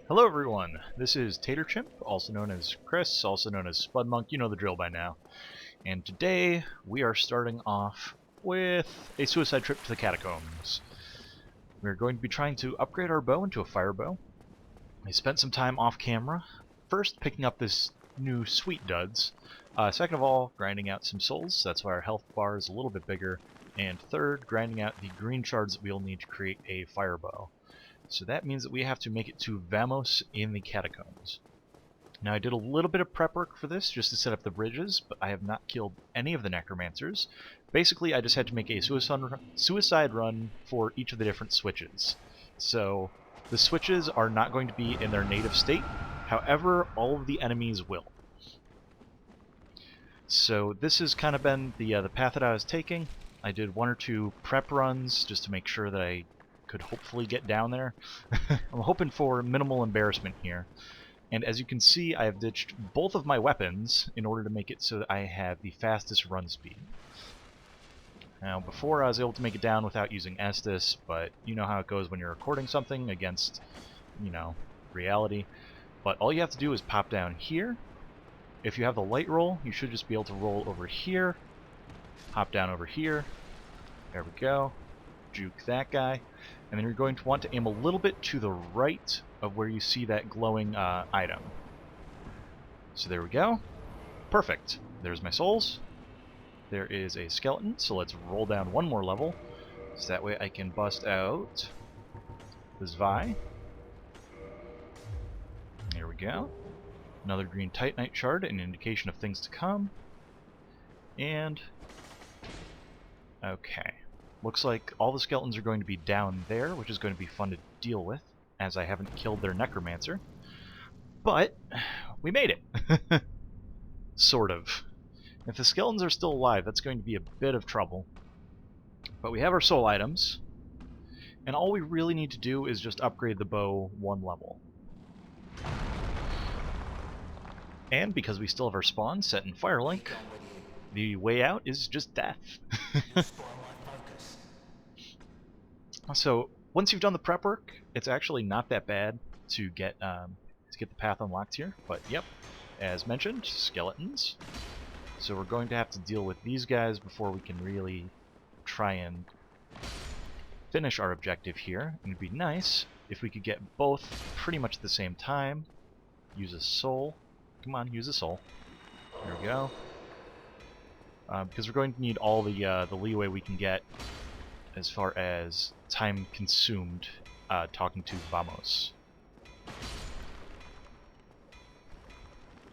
Hello everyone, this is Tater Chimp, also known as Chris, also known as Spudmonk, you know the drill by now. And today we are starting off with a suicide trip to the catacombs. We're going to be trying to upgrade our bow into a fire bow. I spent some time off camera, first picking up this new sweet duds, second of all grinding out some souls, that's why our health bar is a little bit bigger, and third grinding out the green shards that we'll need to create a fire bow. So that means that we have to make it to Vamos in the catacombs. Now I did a little bit of prep work for this just to set up the bridges, but I have not killed any of the necromancers. Basically I just had to make a suicide run for each of the different switches. So the switches are not going to be in their native state, however all of the enemies will. So this has kind of been the path that I was taking. I did one or two prep runs just to make sure that I could hopefully get down there. I'm hoping for minimal embarrassment here. And as you can see, I have ditched both of my weapons in order to make it so that I have the fastest run speed. Now, before I was able to make it down without using Estus, but you know how it goes when you're recording something against, reality. But all you have to do is pop down here. If you have the light roll, you should just be able to roll over here, hop down over here. There we go. Juke that guy. And then you're going to want to aim a little bit to the right of where you see that glowing item. So there we go. Perfect. There's my souls. There is a skeleton, so let's roll down one more level. So that way I can bust out the Zwei. There we go. Another green Titanite shard, an indication of things to come. And okay. Looks like all the skeletons are going to be down there, which is going to be fun to deal with, as I haven't killed their necromancer. But we made it! Sort of. If the skeletons are still alive, that's going to be a bit of trouble. But we have our soul items, and all we really need to do is just upgrade the bow one level. And because we still have our spawn set in Firelink, the way out is just death. So once you've done the prep work, it's actually not that bad to get the path unlocked here. But yep, as mentioned, skeletons. So we're going to have to deal with these guys before we can really try and finish our objective here. And it'd be nice if we could get both pretty much at the same time. Use a soul. Come on, use a soul. There we go. Because we're going to need all the leeway we can get as far as time consumed talking to Vamos.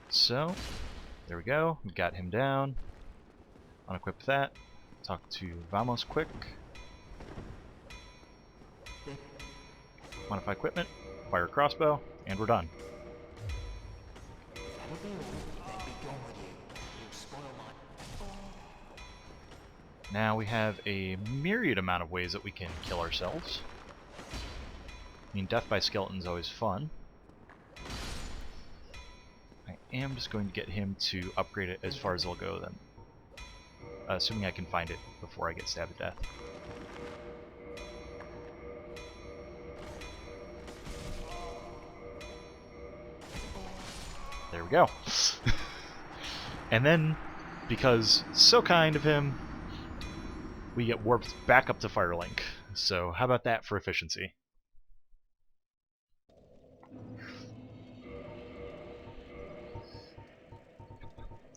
So, there we go. We got him down. Unequip that. Talk to Vamos quick. Modify equipment. Fire crossbow. And we're done. Now we have a myriad amount of ways that we can kill ourselves. I mean, death by skeleton is always fun. I am just going to get him to upgrade it as far as it'll go then. Assuming I can find it before I get stabbed to death. There we go. And then, because so kind of him, we get warped back up to Firelink. So how about that for efficiency?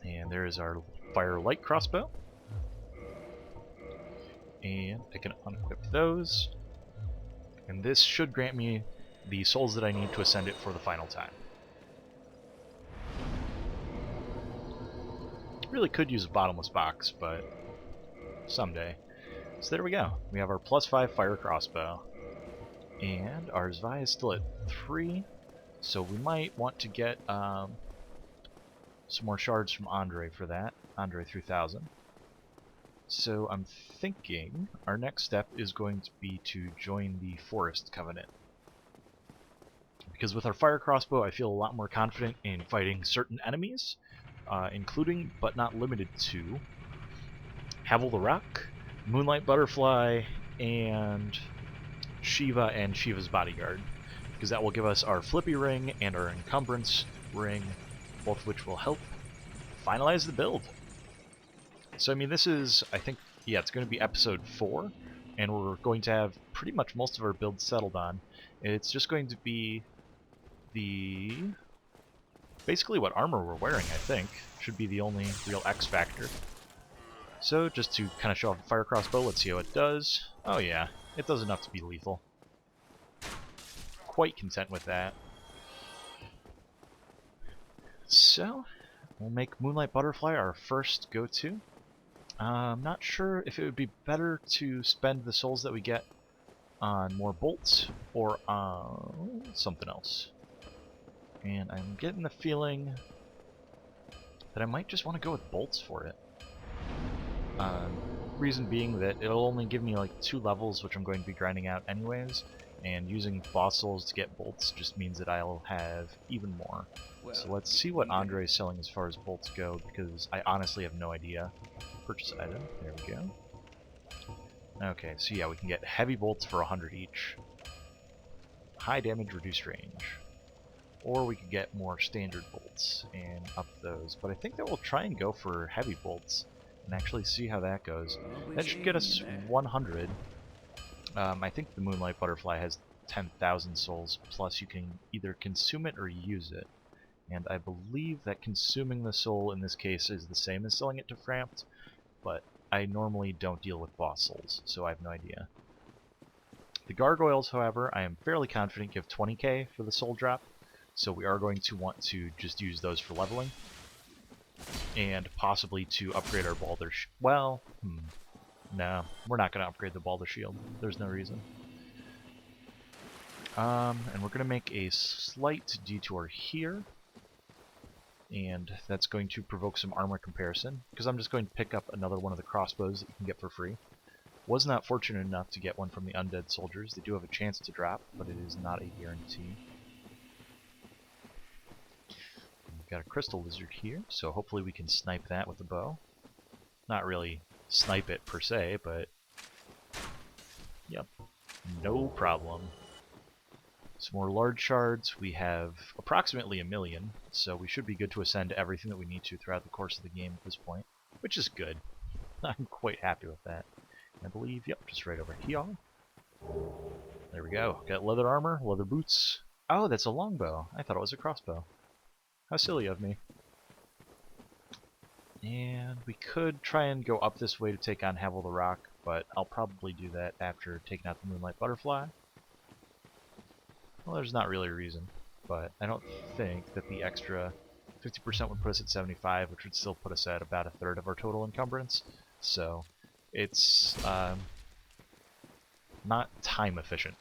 And there's our fire light crossbow. And I can unequip those. And this should grant me the souls that I need to ascend it for the final time. Really could use a bottomless box, but someday. So there we go. We have our +5 fire crossbow. And our Zwei is still at 3, so we might want to get some more shards from Andre for that. Andre 3000. So I'm thinking our next step is going to be to join the Forest Covenant. Because with our fire crossbow I feel a lot more confident in fighting certain enemies, including, but not limited to, Havel the Rock, Moonlight Butterfly, and Shiva and Shiva's bodyguard. because that will give us our flippy ring and our encumbrance ring, both of which will help finalize the build. So, I mean, this is, I think, yeah, it's going to be episode 4, and we're going to have pretty much most of our builds settled on. It's just going to be basically what armor we're wearing, I think, should be the only real X factor. So, just to kind of show off the fire crossbow, let's see how it does. Oh yeah, it does enough to be lethal. Quite content with that. So, we'll make Moonlight Butterfly our first go-to. I'm not sure if it would be better to spend the souls that we get on more bolts or on something else. And I'm getting the feeling that I might just want to go with bolts for it. Reason being that it'll only give me like 2 levels, which I'm going to be grinding out anyways, and using boss souls to get bolts just means that I'll have even more. So let's see what Andre is selling as far as bolts go, because I honestly have no idea. Purchase item, there we go. Okay, so yeah, we can get heavy bolts for 100 each. High damage, reduced range. Or we could get more standard bolts and up those, but I think that we'll try and go for heavy bolts and actually see how that goes. That should get us 100. I think the Moonlight Butterfly has 10,000 souls, plus you can either consume it or use it. And I believe that consuming the soul in this case is the same as selling it to Framped, but I normally don't deal with boss souls, so I have no idea. The Gargoyles, however, I am fairly confident give 20k for the soul drop, so we are going to want to just use those for leveling. And possibly to upgrade our Balder well, no, we're not going to upgrade the Balder Shield. There's no reason. And we're going to make a slight detour here. And that's going to provoke some armor comparison, because I'm just going to pick up another one of the crossbows that you can get for free. Was not fortunate enough to get one from the undead soldiers. They do have a chance to drop, but it is not a guarantee. We've got a crystal lizard here, so hopefully we can snipe that with the bow. Not really snipe it per se, but yep, no problem. Some more large shards. We have approximately 1 million, so we should be good to ascend everything that we need to throughout the course of the game at this point, which is good. I'm quite happy with that. I believe, yep, just right over here. There we go. Got leather armor, leather boots. Oh, that's a longbow. I thought it was a crossbow. How silly of me. And we could try and go up this way to take on Havel the Rock, but I'll probably do that after taking out the Moonlight Butterfly. Well, there's not really a reason, but I don't think that the extra 50% would put us at 75, which would still put us at about 1/3 of our total encumbrance. So it's not time efficient.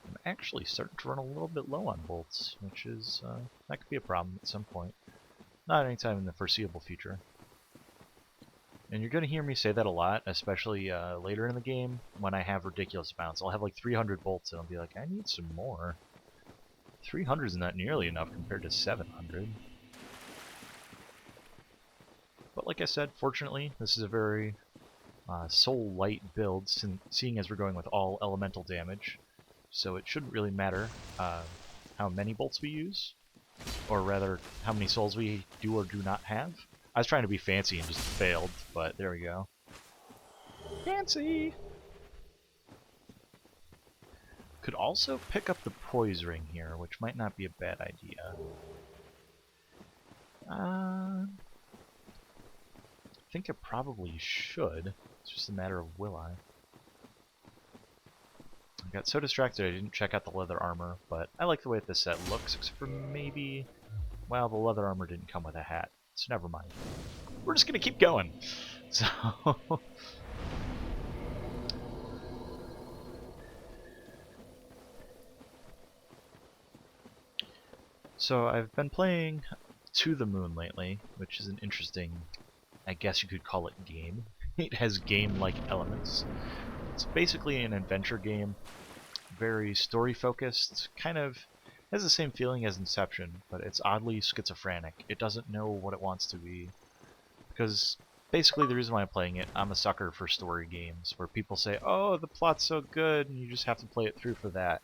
I'm actually starting to run a little bit low on bolts, which is that could be a problem at some point. Not anytime in the foreseeable future. And you're going to hear me say that a lot, especially later in the game when I have ridiculous amounts. I'll have like 300 bolts and I'll be like, I need some more. 300 is not nearly enough compared to 700. But like I said, fortunately, this is a very soul light build, seeing as we're going with all elemental damage. So it shouldn't really matter how many bolts we use, or rather, how many souls we do or do not have. I was trying to be fancy and just failed, but there we go. Fancy! Could also pick up the poise ring here, which might not be a bad idea. I think I probably should. It's just a matter of will I. I got so distracted I didn't check out the leather armor, but I like the way that this set looks, except for maybe... well, the leather armor didn't come with a hat, so never mind. We're just gonna keep going. So... so I've been playing To the Moon lately, which is an interesting, I guess you could call it game. It has game-like elements. It's basically an adventure game, very story-focused, kind of has the same feeling as Inception, but it's oddly schizophrenic. It doesn't know what it wants to be. Because basically the reason why I'm playing it, I'm a sucker for story games where people say, oh, the plot's so good, and you just have to play it through for that.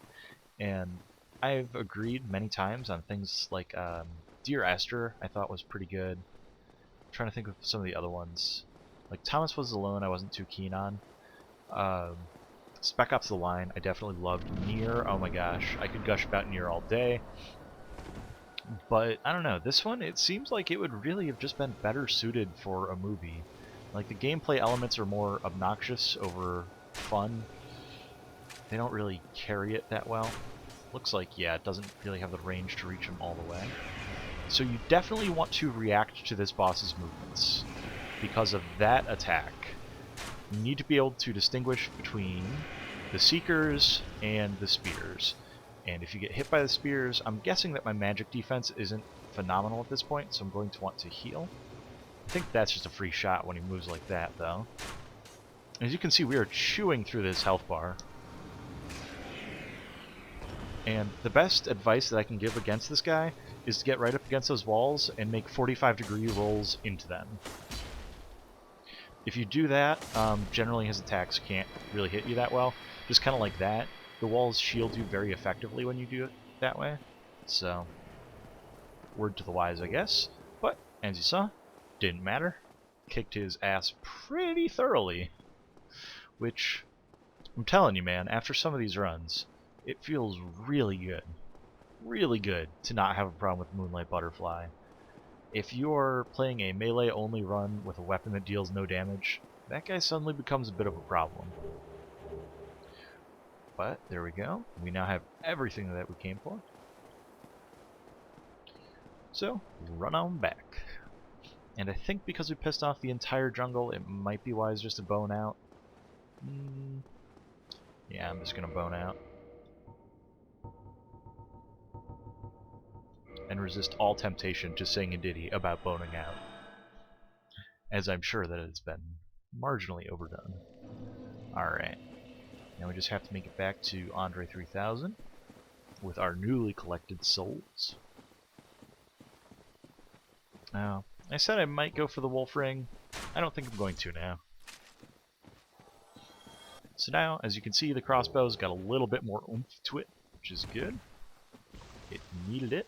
And I've agreed many times on things like Dear Esther, I thought was pretty good. I'm trying to think of some of the other ones. Like Thomas Was Alone, I wasn't too keen on. Um, Spec Ops: The Line, I definitely loved. Nier, oh my gosh, I could gush about Nier all day. But I don't know, this one, it seems like it would really have just been better suited for a movie. Like the gameplay elements are more obnoxious over fun. They don't really carry it that well. Looks like, yeah, it doesn't really have the range to reach them all the way. So you definitely want to react to this boss's movements. Because of that attack, you need to be able to distinguish between the Seekers and the Spears. And if you get hit by the Spears, I'm guessing that my magic defense isn't phenomenal at this point, so I'm going to want to heal. I think that's just a free shot when he moves like that, though. As you can see, we are chewing through this health bar. And the best advice that I can give against this guy is to get right up against those walls and make 45-degree rolls into them. If you do that, generally his attacks can't really hit you that well. Just kind of like that. The walls shield you very effectively when you do it that way. So, word to the wise, I guess. But, as you saw, didn't matter. Kicked his ass pretty thoroughly. Which, I'm telling you, man, after some of these runs, it feels really good. Really good to not have a problem with Moonlight Butterfly. If you're playing a melee-only run with a weapon that deals no damage, that guy suddenly becomes a bit of a problem. But, there we go. We now have everything that we came for. So, run on back. And I think because we pissed off the entire jungle, it might be wise just to bone out. Yeah, I'm just gonna bone out. And resist all temptation to sing a ditty about boning out. As I'm sure that it's been marginally overdone. Alright. Now we just have to make it back to Andre 3000 with our newly collected souls. Now, I said I might go for the wolf ring. I don't think I'm going to now. So now, as you can see, the crossbow's got a little bit more oomph to it, which is good. It needed it.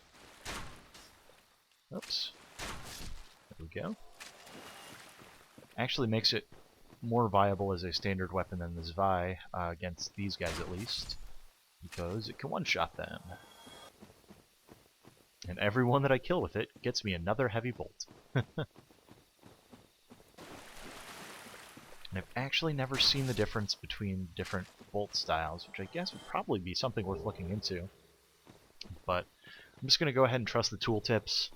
Oops. There we go. Actually makes it more viable as a standard weapon than the Zwei, against these guys at least, because it can one-shot them. And every one that I kill with it gets me another heavy bolt. And I've actually never seen the difference between different bolt styles, which I guess would probably be something worth looking into. But I'm just going to go ahead and trust the tooltips,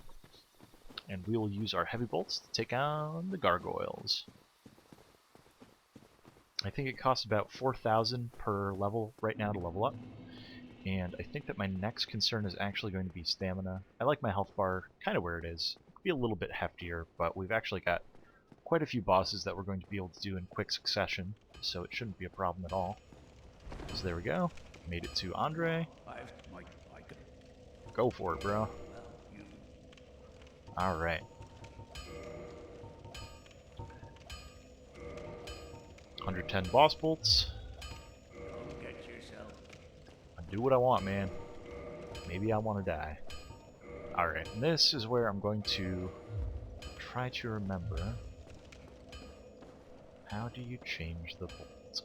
and we will use our heavy bolts to take on the gargoyles. I think it costs about 4,000 per level right now to level up. And I think that my next concern is actually going to be stamina. I like my health bar kind of where it is. It could be a little bit heftier, but we've actually got quite a few bosses that we're going to be able to do in quick succession, so it shouldn't be a problem at all. So there we go. Made it to Andre. Go for it, bro. Alright. 110 boss bolts. I do what I want, man. Maybe I want to die. Alright, and this is where I'm going to try to remember. How do you change the bolt?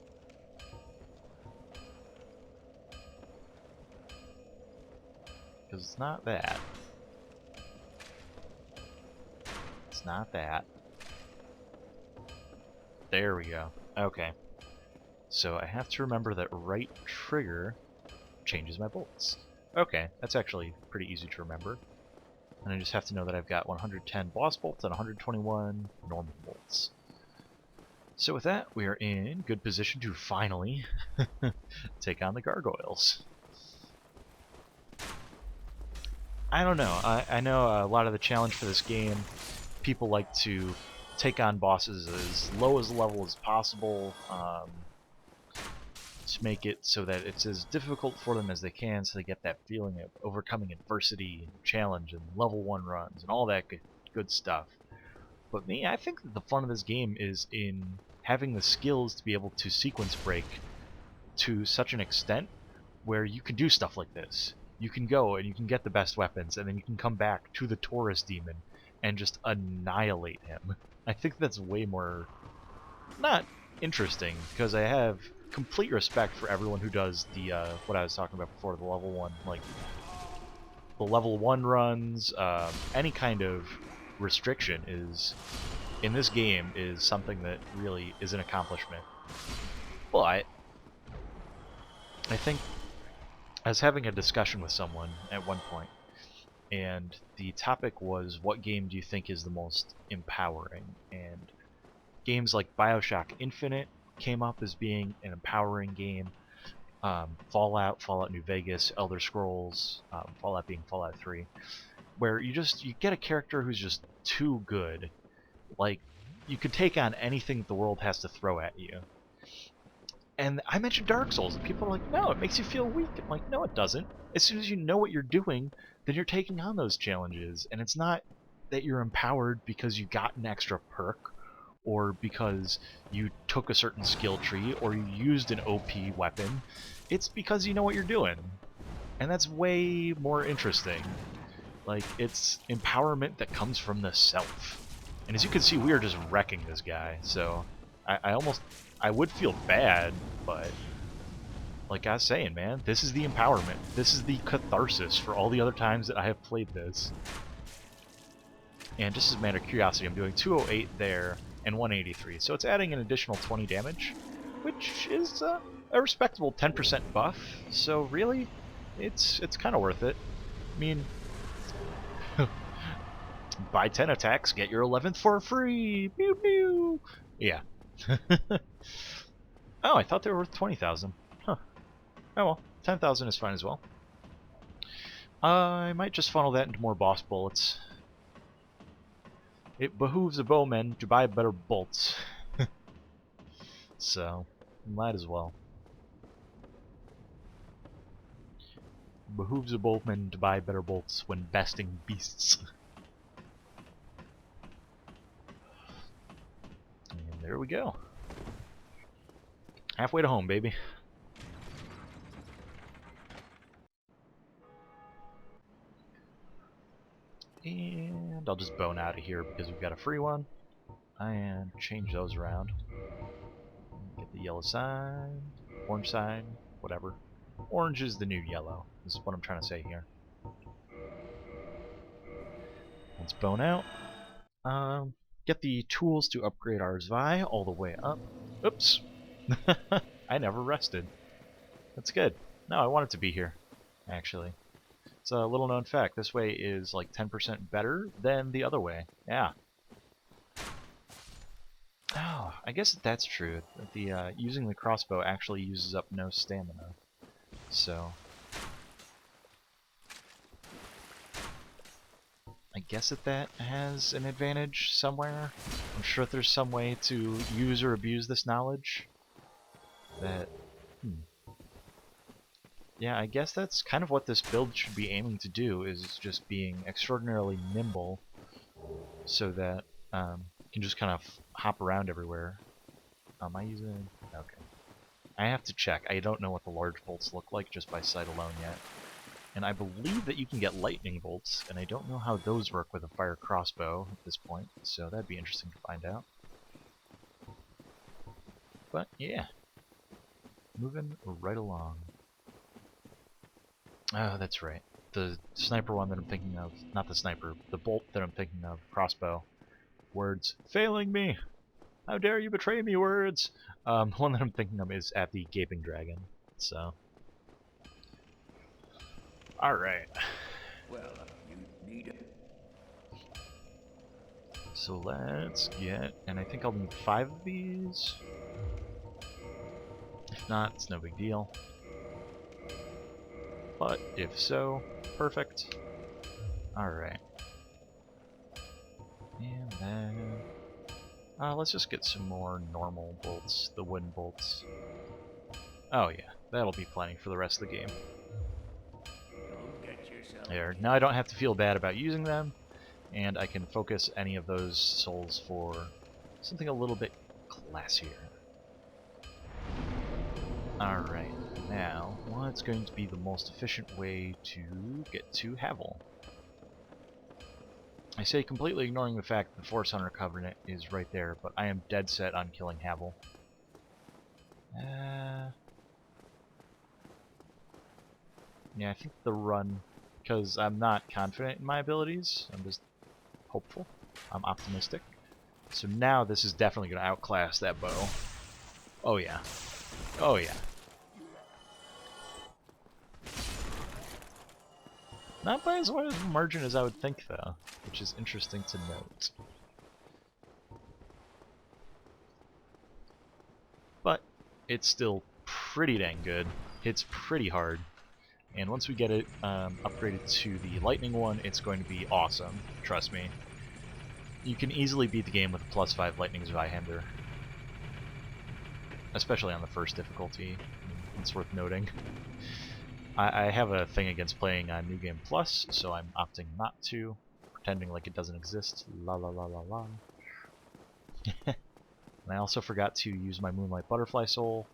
Because it's not that. It's not that. There we go. Okay. So I have to remember that right trigger changes my bolts. Okay, that's actually pretty easy to remember. And I just have to know that I've got 110 boss bolts and 121 normal bolts. So with that, we are in good position to finally take on the gargoyles. I don't know. I know a lot of the challenge for this game, people like to take on bosses as low as level as possible, to make it so that it's as difficult for them as they can, so they get that feeling of overcoming adversity and challenge and level 1 runs and all that good stuff. But me, I think that the fun of this game is in having the skills to be able to sequence break to such an extent where you can do stuff like this. You can go and you can get the best weapons, and then you can come back to the Taurus demon and just annihilate him. I think that's way more, not interesting, because I have complete respect for everyone who does the, what I was talking about before, the level 1, like, the level 1 runs, any kind of restriction is, in this game, is something that really is an accomplishment. But I think I was having a discussion with someone at one point, and the topic was, what game do you think is the most empowering? And games like BioShock Infinite came up as being an empowering game. Fallout, Fallout New Vegas, Elder Scrolls, Fallout being Fallout 3, where you get a character who's just too good. Like, you could take on anything the world has to throw at you. And I mentioned Dark Souls, and people are like, no, it makes you feel weak. I'm like, no, it doesn't. As soon as you know what you're doing, then you're taking on those challenges. And it's not that you're empowered because you got an extra perk, or because you took a certain skill tree, or you used an OP weapon. It's because you know what you're doing. And that's way more interesting. Like, it's empowerment that comes from the self. And as you can see, we are just wrecking this guy, so I would feel bad, but like I was saying, man, this is the empowerment. This is the catharsis for all the other times that I have played this. And just as a matter of curiosity, I'm doing 208 there and 183, so it's adding an additional 20 damage, which is a respectable 10% buff, so really, it's kind of worth it. I mean, buy 10 attacks, get your 11th for free! Pew pew! Yeah. Oh, I thought they were worth 20,000. Huh. Oh well, 10,000 is fine as well. I might just funnel that into more boss bullets. It behooves a bowman to buy better bolts. So, might as well. Behooves a bowman to buy better bolts when besting beasts. And there we go. Halfway to home, baby. And I'll just bone out of here because we've got a free one. And change those around. Get the yellow sign, orange sign, whatever. Orange is the new yellow. This is what I'm trying to say here. Let's bone out. Get the tools to upgrade our Zwei all the way up. Oops. I never rested. That's good. No, I want it to be here, actually. It's a little known fact. This way is like 10% better than the other way. Yeah. Oh, I guess that's true. The using the crossbow actually uses up no stamina. So I guess that has an advantage somewhere. I'm sure there's some way to use or abuse this knowledge. That, yeah, I guess that's kind of what this build should be aiming to do, is just being extraordinarily nimble, so that you can just kind of hop around everywhere. Am I using... okay. I have to check. I don't know what the large bolts look like just by sight alone yet. And I believe that you can get lightning bolts, and I don't know how those work with a fire crossbow at this point, so that'd be interesting to find out. But yeah, moving right along. Oh, that's right. The sniper one that I'm thinking of, not the sniper, the bolt that I'm thinking of, crossbow. Words failing me! How dare you betray me, words! The one that I'm thinking of is at the Gaping Dragon, so... Alright. Well, you need it. So let's get, and I think I'll need 5 of these. If not, it's no big deal. But if so, perfect. Alright. And then... let's just get some more normal bolts, the wooden bolts. Oh yeah, that'll be plenty for the rest of the game. Don't get yourself There, now I don't have to feel bad about using them, And I can focus any of those souls for something a little bit classier. Alright, now, what's going to be the most efficient way to get to Havel? I say completely ignoring the fact that the Force Hunter Covenant is right there, but I am dead set on killing Havel. Yeah, I think the run, because I'm not confident in my abilities, I'm just hopeful. I'm optimistic. So now this is definitely going to outclass that bow. Oh yeah. Oh yeah. Not by as wide a margin as I would think, though, which is interesting to note. But it's still pretty dang good. Hits pretty hard. And once we get it upgraded to the lightning one, it's going to be awesome. Trust me. You can easily beat the game with a +5 lightning Zweihander. Especially on the first difficulty. It's worth noting. I have a thing against playing on New Game Plus, so I'm opting not to. Pretending like it doesn't exist. La la la la la. And I also forgot to use my Moonlight Butterfly Soul,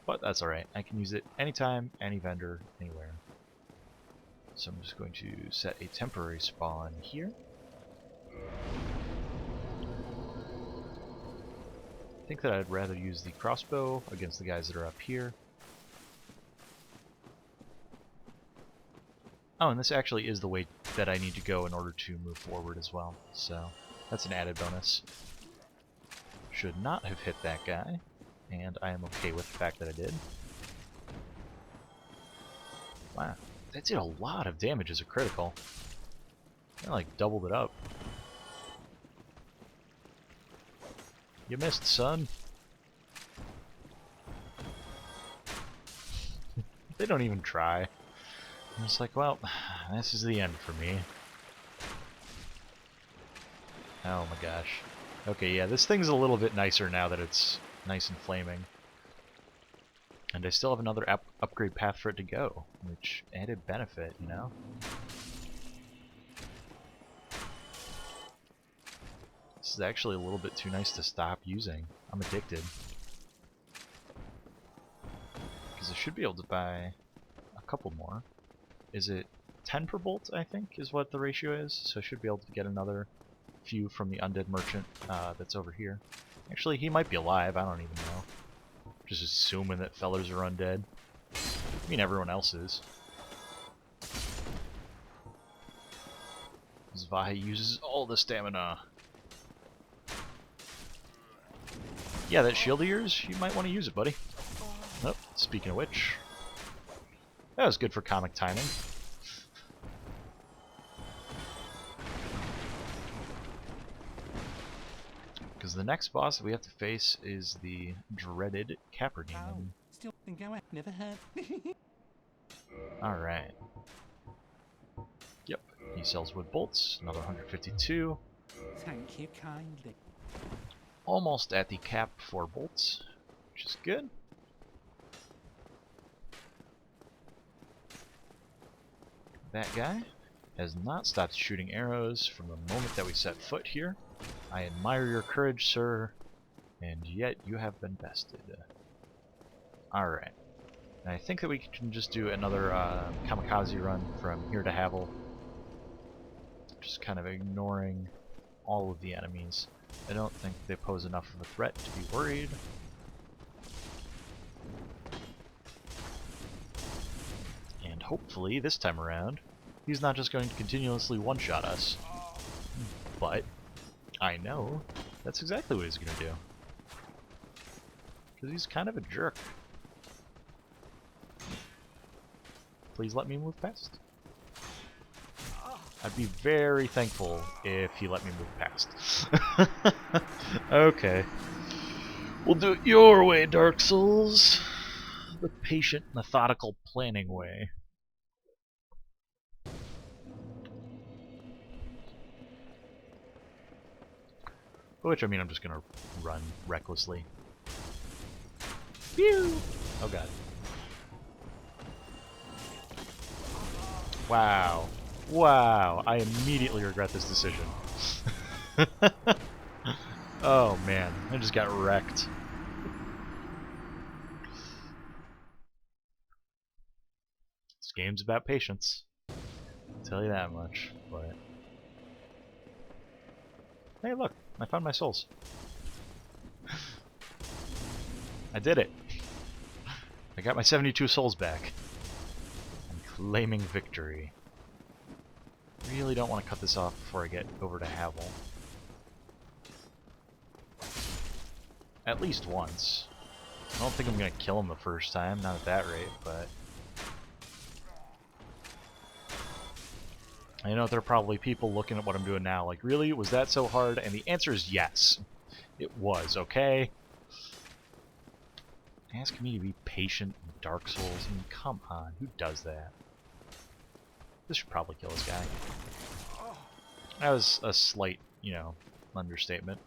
but that's alright. I can use it anytime, any vendor, anywhere. So I'm just going to set a temporary spawn here. I think that I'd rather use the crossbow against the guys that are up here. Oh, and this actually is the way that I need to go in order to move forward as well, so that's an added bonus. Should not have hit that guy, and I am okay with the fact that I did. Wow, that did a lot of damage as a critical. I like doubled it up. You missed, son. They don't even try. I'm just like, well, this is the end for me. Oh my gosh. Okay, yeah, this thing's a little bit nicer now that it's nice and flaming. And I still have another upgrade path for it to go, which added benefit, you know? This is actually a little bit too nice to stop using. I'm addicted. Because I should be able to buy a couple more. Is it 10 per bolt, I think, is what the ratio is? So I should be able to get another few from the undead merchant that's over here. Actually, he might be alive, I don't even know. Just assuming that fellers are undead. I mean, everyone else is. Zvahe uses all the stamina. Yeah, that shield of yours, you might want to use it, buddy. Oh, speaking of which, that was good for comic timing. Because the next boss that we have to face is the dreaded Capra Demon. Still think I never heard. Alright. Yep, he sells wood bolts, another 152. Thank you kindly. Almost at the cap for bolts, which is good. That guy has not stopped shooting arrows from the moment that we set foot here. I admire your courage, sir, and yet you have been bested. Alright. And I think that we can just do another kamikaze run from here to Havel. Just kind of ignoring all of the enemies. I don't think they pose enough of a threat to be worried. And hopefully, this time around, he's not just going to continuously one-shot us. But I know that's exactly what he's going to do. Because he's kind of a jerk. Please let me move past. I'd be very thankful if he let me move past. Okay. We'll do it your way, Dark Souls. The patient, methodical planning way. Which, I mean, I'm just gonna run recklessly. Phew! Oh god. Wow. Wow. I immediately regret this decision. Oh man, I just got wrecked. This game's about patience. I'll tell you that much, but... Hey look, I found my souls. I did it. I got my 72 souls back. I'm claiming victory. Really don't want to cut this off before I get over to Havel. At least once. I don't think I'm going to kill him the first time, not at that rate, but... I know there are probably people looking at what I'm doing now like, really? Was that so hard? And the answer is yes. It was, okay? Asking me to be patient in Dark Souls? I mean, come on, who does that? This should probably kill this guy. That was a slight, you know, understatement.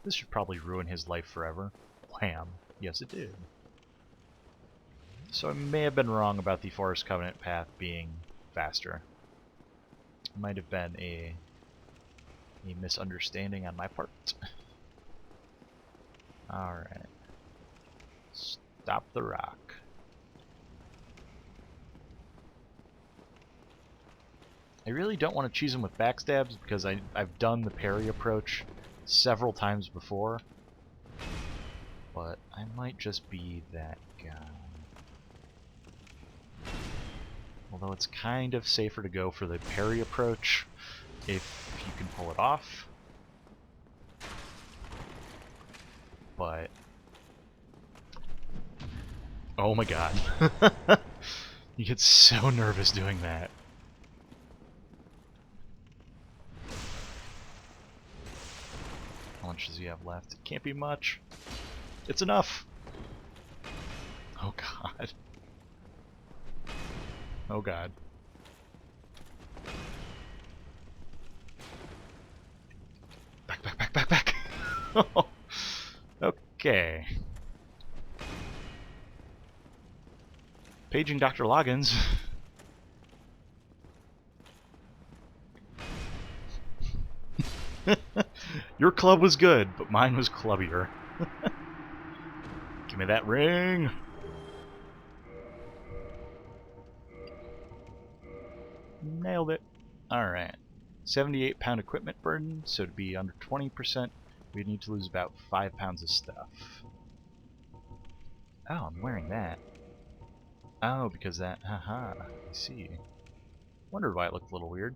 This should probably ruin his life forever. Wham. Yes, it did. So I may have been wrong about the Forest Covenant path being faster. It might have been a misunderstanding on my part. Alright. Stop the rock. I really don't want to cheese him with backstabs because I've done the parry approach several times before. But I might just be that guy. Although it's kind of safer to go for the parry approach if you can pull it off. But... oh my god. You get so nervous doing that. How much does he have left? It can't be much. It's enough! Oh god. Oh god. Back, back, back, back, back! Okay. Paging Dr. Loggins. Your club was good, but mine was clubbier. Give me that ring! Nailed it. Alright. 78-pound equipment burden, so to be under 20%, we'd need to lose about 5 pounds of stuff. Oh, I'm wearing that. Oh, because that... haha, I see. Wondered why it looked a little weird.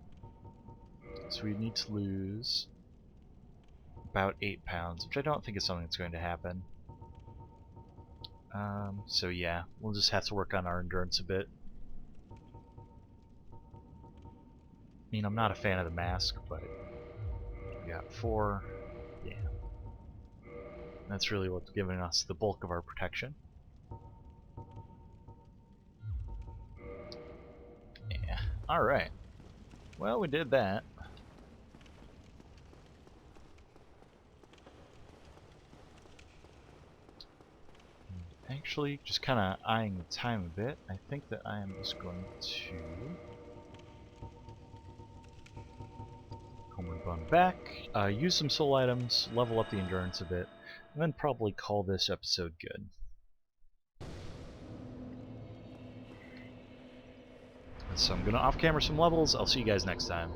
So we need to lose about 8 pounds, which I don't think is something that's going to happen. So yeah, we'll just have to work on our endurance a bit. I mean, I'm not a fan of the mask, but we got 4. Yeah. That's really what's giving us the bulk of our protection. Yeah. Alright. Well, we did that. Actually, just kind of eyeing the time a bit, I think that I am just going to homeward bound back, use some soul items, level up the endurance a bit, and then probably call this episode good. So I'm going to off-camera some levels. I'll see you guys next time.